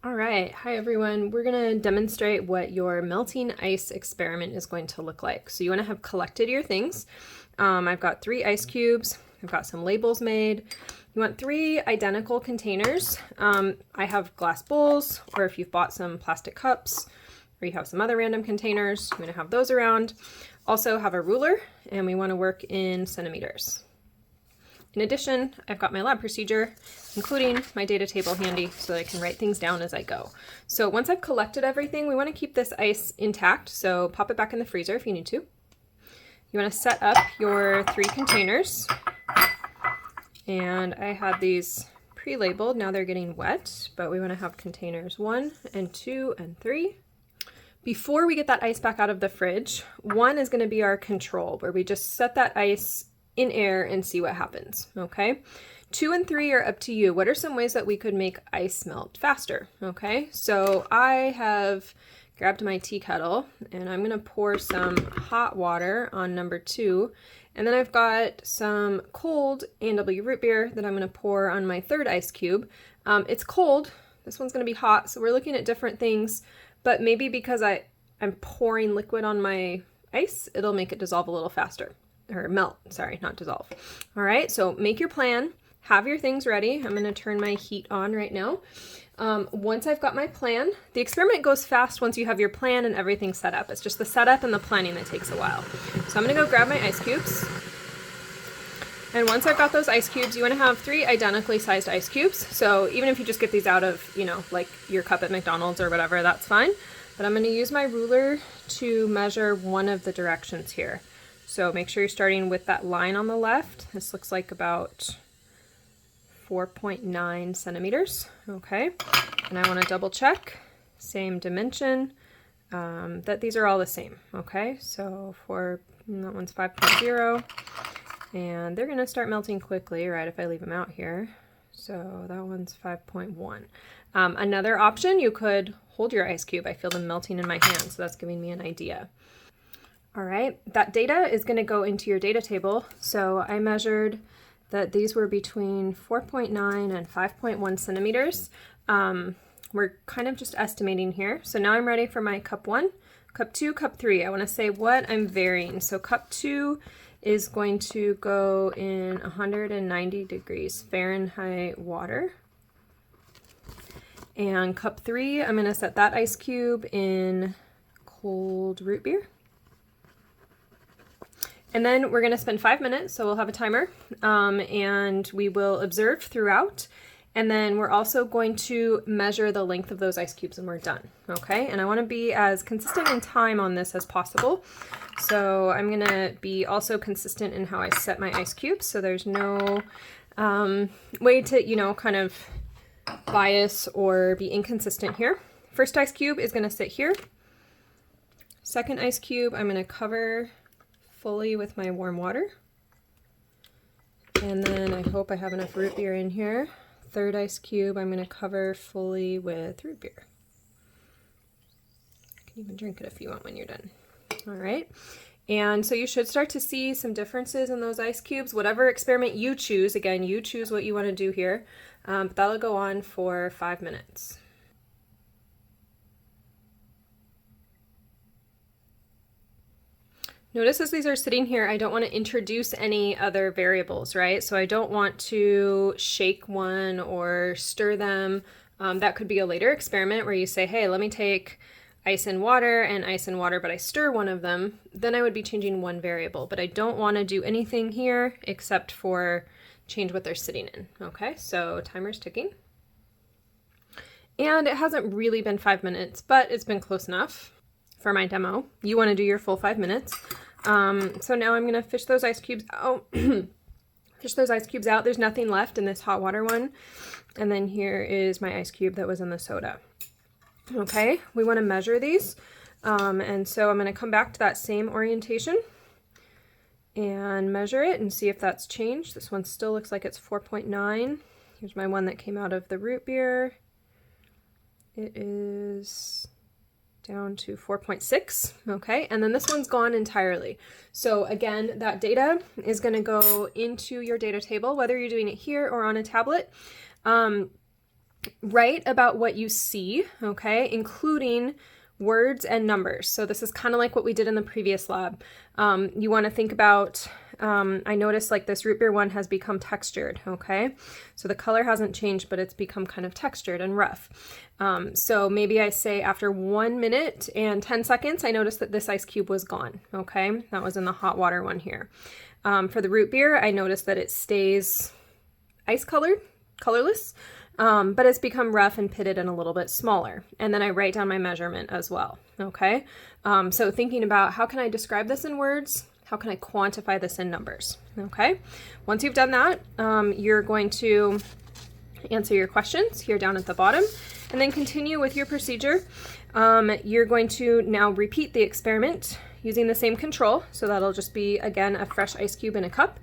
All right, hi everyone. We're gonna demonstrate what your melting ice experiment is going to look like. So you wanna have collected your things. I've got 3 ice cubes. I've got some labels made. You want 3 identical containers. I have glass bowls, or if you've bought some plastic cups, or you have some other random containers, you wanna have those around. Also have a ruler, and we wanna work in centimeters. In addition, I've got my lab procedure, including my data table handy so that I can write things down as I go. So once I've collected everything, we want to keep this ice intact, so pop it back in the freezer if you need to. You want to set up your 3 containers, and I had these pre-labeled. Now they're getting wet, but we want to have containers 1 and 2 and 3. Before we get that ice back out of the fridge, 1 is going to be our control, where we just set that ice in air and see what happens, okay? 2 and 3 are up to you. What are some ways that we could make ice melt faster, okay? So I have grabbed my tea kettle and I'm gonna pour some hot water on number 2, and then I've got some cold A&W root beer that I'm gonna pour on my 3rd ice cube. It's cold, this one's gonna be hot, so we're looking at different things, but maybe because I'm pouring liquid on my ice, it'll make it dissolve a little faster. Or melt, sorry, not dissolve. All right, so make your plan, have your things ready. I'm gonna turn my heat on right now. Once I've got my plan, the experiment goes fast once you have your plan and everything set up. It's just the setup and the planning that takes a while. So I'm gonna go grab my ice cubes. And once I've got those ice cubes, you wanna have 3 identically sized ice cubes. So even if you just get these out of, like your cup at McDonald's or whatever, that's fine. But I'm gonna use my ruler to measure one of the directions here. So make sure you're starting with that line on the left. This looks like about 4.9 centimeters, okay? And I want to double check, same dimension, that these are all the same, okay? So that one's 5.0, and they're gonna start melting quickly, right, if I leave them out here. So that one's 5.1. Another option, you could hold your ice cube. I feel them melting in my hand, so that's giving me an idea. All right, that data is going to go into your data table. So I measured that these were between 4.9 and 5.1 centimeters. We're kind of just estimating here. So now I'm ready for my cup 1, cup 2, cup 3. I want to say what I'm varying. So cup 2 is going to go in 190 degrees Fahrenheit water. And cup 3, I'm going to set that ice cube in cold root beer. And then we're going to spend 5 minutes, so we'll have a timer, and we will observe throughout. And then we're also going to measure the length of those ice cubes when we're done, okay? And I want to be as consistent in time on this as possible. So I'm going to be also consistent in how I set my ice cubes, so there's no way to, kind of bias or be inconsistent here. First ice cube is going to sit here. Second ice cube, I'm going to cover fully with my warm water. And then I hope I have enough root beer in here. 3rd ice cube, I'm going to cover fully with root beer. You can even drink it if you want when you're done. All right. And so you should start to see some differences in those ice cubes. Whatever experiment you choose, again, you choose what you want to do here. But that'll go on for 5 minutes. Notice as these are sitting here, I don't want to introduce any other variables, right? So I don't want to shake one or stir them. That could be a later experiment where you say, hey, let me take ice and water, but I stir one of them. Then I would be changing one variable, but I don't want to do anything here except for change what they're sitting in, okay? So timer's ticking. And it hasn't really been 5 minutes, but it's been close enough for my demo. You want to do your full 5 minutes. So now I'm going to fish those ice cubes out. Fish those ice cubes out. There's nothing left in this hot water one. And then here is my ice cube that was in the soda. Okay, we want to measure these. And so I'm going to come back to that same orientation and measure it and see if that's changed. This one still looks like it's 4.9. Here's my one that came out of the root beer. It is down to 4.6, okay? And then this one's gone entirely. So again, that data is going to go into your data table, whether you're doing it here or on a tablet. Write about what you see, okay, including words and numbers. So this is kind of like what we did in the previous lab. You want to think about, I noticed like this root beer one has become textured, okay? So the color hasn't changed, but it's become kind of textured and rough. So maybe I say after 1 minute and 10 seconds, I noticed that this ice cube was gone, okay? That was in the hot water one here. For the root beer, I noticed that it stays ice colored, colorless, but it's become rough and pitted and a little bit smaller. And then I write down my measurement as well, okay? So thinking about how can I describe this in words? How can I quantify this in numbers, okay? Once you've done that, you're going to answer your questions here down at the bottom and then continue with your procedure. You're going to now repeat the experiment using the same control. So that'll just be, again, a fresh ice cube in a cup.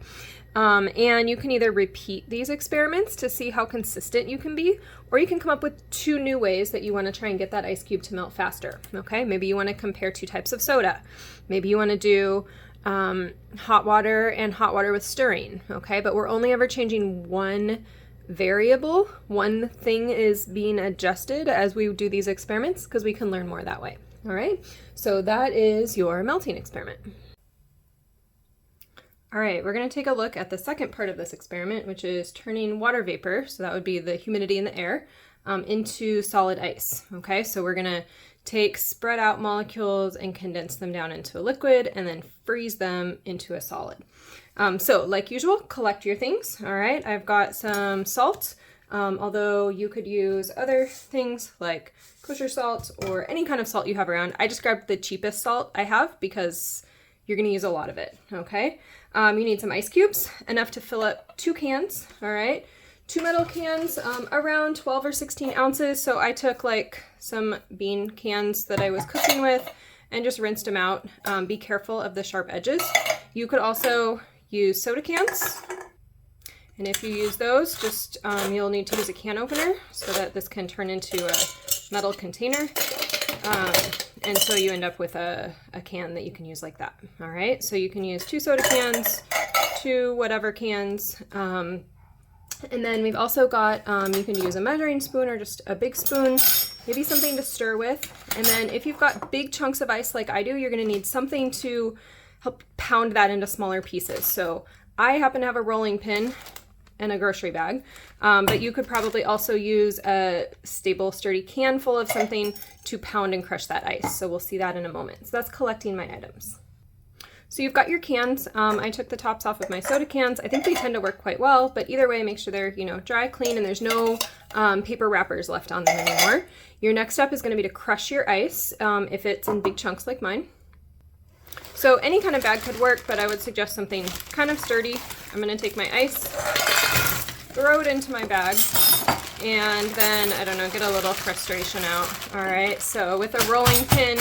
And you can either repeat these experiments to see how consistent you can be, or you can come up with 2 new ways that you want to try and get that ice cube to melt faster, okay? Maybe you want to compare 2 types of soda. Maybe you want to do hot water and hot water with stirring, okay? But we're only ever changing one variable. One thing is being adjusted as we do these experiments because we can learn more that way, all right? So that is your melting experiment. All right, we're going to take a look at the second part of this experiment, which is turning water vapor, so that would be the humidity in the air, into solid ice. Okay, so we're going to spread out molecules and condense them down into a liquid and then freeze them into a solid. So like usual, collect your things. All right, I've got some salt, although you could use other things like kosher salt or any kind of salt you have around. I just grabbed the cheapest salt I have because you're going to use a lot of it, okay? You need some ice cubes, enough to fill up 2 cans, all right? 2 metal cans, around 12 or 16 ounces. So I took like some bean cans that I was cooking with and just rinsed them out. Be careful of the sharp edges. You could also use soda cans. And if you use those, just you'll need to use a can opener so that this can turn into a metal container. And so you end up with a can that you can use like that. All right, so you can use 2 soda cans, 2 whatever cans. And then we've also got, you can use a measuring spoon or just a big spoon, maybe something to stir with. And then if you've got big chunks of ice like I do, you're gonna need something to help pound that into smaller pieces. So I happen to have a rolling pin and a grocery bag, but you could probably also use a stable, sturdy can full of something to pound and crush that ice. So we'll see that in a moment. So that's collecting my items. So you've got your cans. I took the tops off of my soda cans. I think they tend to work quite well, but either way, make sure they're, dry, clean, and there's no paper wrappers left on them anymore. Your next step is gonna be to crush your ice if it's in big chunks like mine. So any kind of bag could work, but I would suggest something kind of sturdy. I'm gonna take my ice, throw it into my bag, and then, I don't know, get a little frustration out. All right, so with a rolling pin,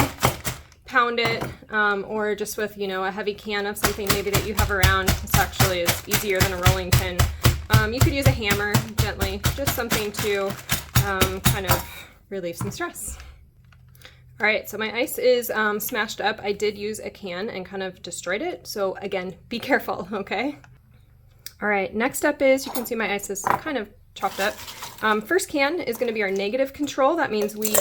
pound it, or just with, a heavy can of something maybe that you have around. This actually is easier than a rolling pin. You could use a hammer gently, just something to kind of relieve some stress. All right, so my ice is smashed up. I did use a can and kind of destroyed it. So again, be careful, okay? All right, next up is, you can see my ice is kind of chopped up. First can is gonna be our negative control. That means we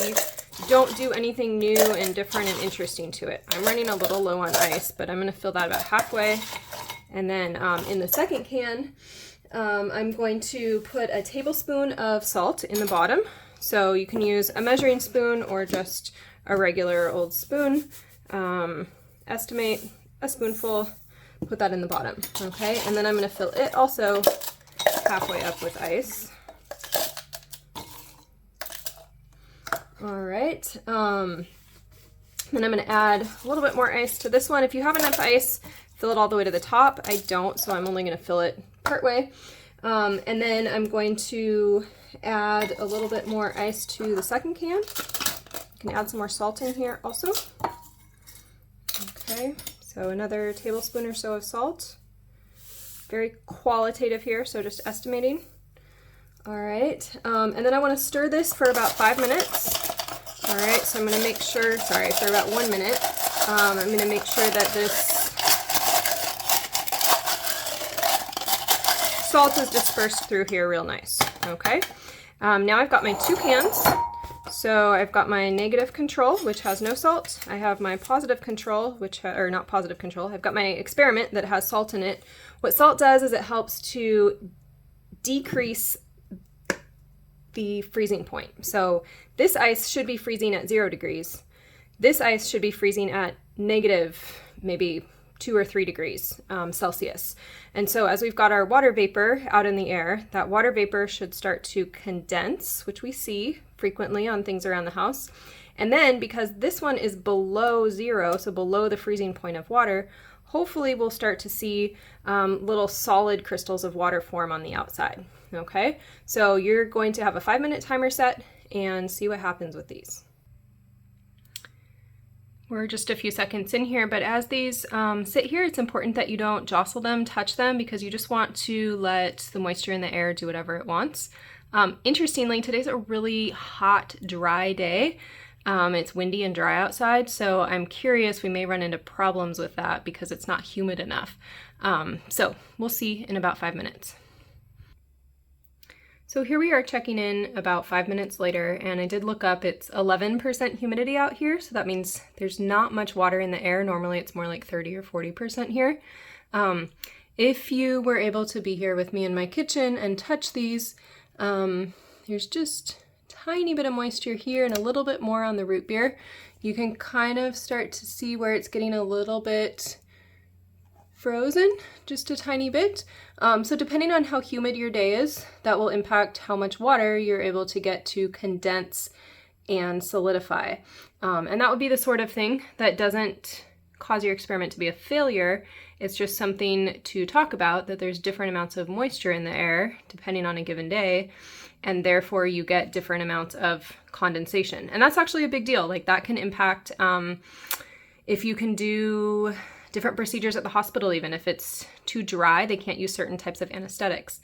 don't do anything new and different and interesting to it. I'm running a little low on ice, but I'm gonna fill that about halfway. And then in the second can, I'm going to put a tablespoon of salt in the bottom. So you can use a measuring spoon or just a regular old spoon. Estimate a spoonful, put that in the bottom, okay? And then I'm gonna fill it also halfway up with ice. All right, then I'm gonna add a little bit more ice to this one. If you have enough ice, fill it all the way to the top. I don't, so I'm only gonna fill it part way. And then I'm going to add a little bit more ice to the second can. You can add some more salt in here also. Okay, so another tablespoon or so of salt. Very qualitative here, so just estimating. All right, and then I want to stir this for about 5 minutes. All right, so I'm going to make sure, for about 1 minute. I'm going to make sure that this salt is dispersed through here real nice, okay? Now I've got my 2 pans. So I've got my negative control, which has no salt. I have my positive control, or not positive control. I've got my experiment that has salt in it. What salt does is it helps to decrease the freezing point. So this ice should be freezing at 0 degrees. This ice should be freezing at negative, maybe 2 or 3 degrees Celsius. And so as we've got our water vapor out in the air, that water vapor should start to condense, which we see frequently on things around the house. And then because this one is below 0, so below the freezing point of water, hopefully we'll start to see little solid crystals of water form on the outside. Okay, so you're going to have a 5-minute timer set and see what happens with these. We're just a few seconds in here, but as these sit here, it's important that you don't jostle them, touch them, because you just want to let the moisture in the air do whatever it wants. Interestingly, today's a really hot, dry day. It's windy and dry outside, so I'm curious we may run into problems with that because it's not humid enough. So we'll see in about 5 minutes. So here we are checking in about 5 minutes later, and I did look up, it's 11% humidity out here, so that means there's not much water in the air. Normally it's more like 30 or 40% here. If you were able to be here with me in my kitchen and touch these, there's just a tiny bit of moisture here and a little bit more on the root beer. You can kind of start to see where it's getting a little bit frozen, just a tiny bit. So depending on how humid your day is, that will impact how much water you're able to get to condense and solidify. And that would be the sort of thing that doesn't cause your experiment to be a failure. It's just something to talk about, that there's different amounts of moisture in the air depending on a given day, and therefore you get different amounts of condensation. And that's actually a big deal. Like that can impact if you can do different procedures at the hospital. Even if it's too dry, they can't use certain types of anesthetics.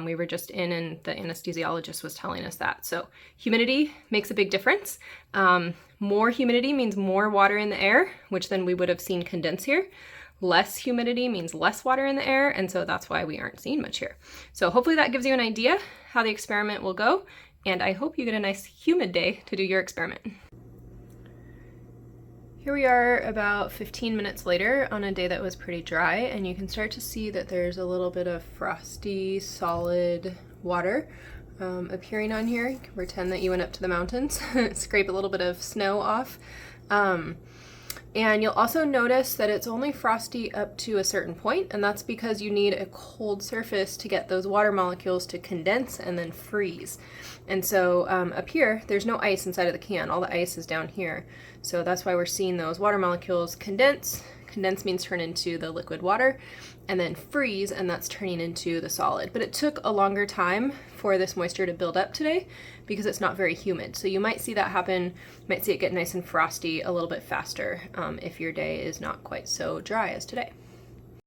We were just in and the anesthesiologist was telling us that. So humidity makes a big difference. More humidity means more water in the air, which then we would have seen condense here. Less humidity means less water in the air, and so that's why we aren't seeing much here. So hopefully that gives you an idea how the experiment will go, and I hope you get a nice humid day to do your experiment. Here we are about 15 minutes later on a day that was pretty dry, and you can start to see that there's a little bit of frosty, solid water appearing on here. You can pretend that you went up to the mountains, scrape a little bit of snow off. And you'll also notice that it's only frosty up to a certain point, and that's because you need a cold surface to get those water molecules to condense and then freeze. And so up here, there's no ice inside of the can. All the ice is down here. So that's why we're seeing those water molecules condense. Condense means turn into the liquid water, and then freeze, and that's turning into the solid. But it took a longer time for this moisture to build up today because it's not very humid. So you might see that happen, might see it get nice and frosty a little bit faster if your day is not quite so dry as today.